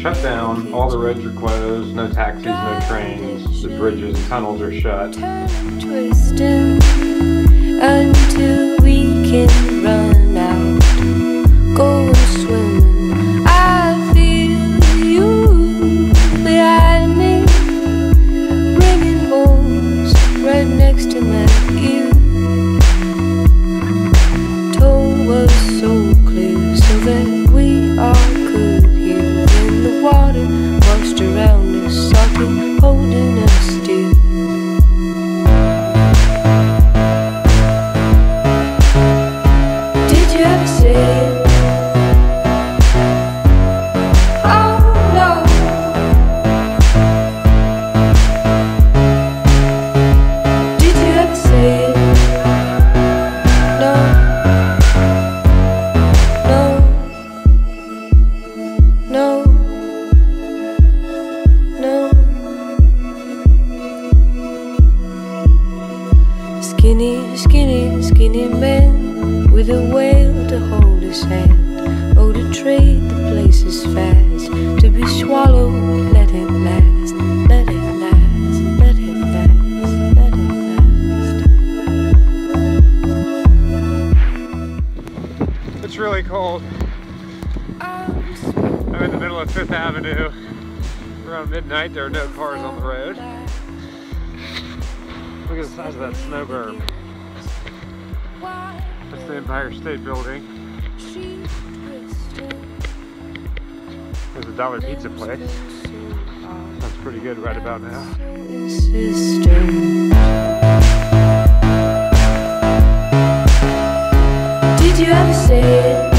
shut down. All the roads are closed. No taxis, no trains. The bridges and tunnels are shut. Twisting until we can run out. Go swimming. I feel you behind me, ringing bones right next to my ear. Tone was so clear, so that we all could hear. Then the water washed around us, salty, holding us dear. Did you ever say it? Oh no. Did you ever say it? No. No. No. Skinny, skinny, skinny man with a whale to hold his hand. Oh, to trade the places fast, to be swallowed, let it last, let it last, let it last, let it last. It's really cold. I'm in the middle of 5th Avenue. Around midnight, there are no cars on the road. Look at the size of that snow berm. That's the Empire State Building. There's a dollar pizza place. That's pretty good right about now. Did you ever say it?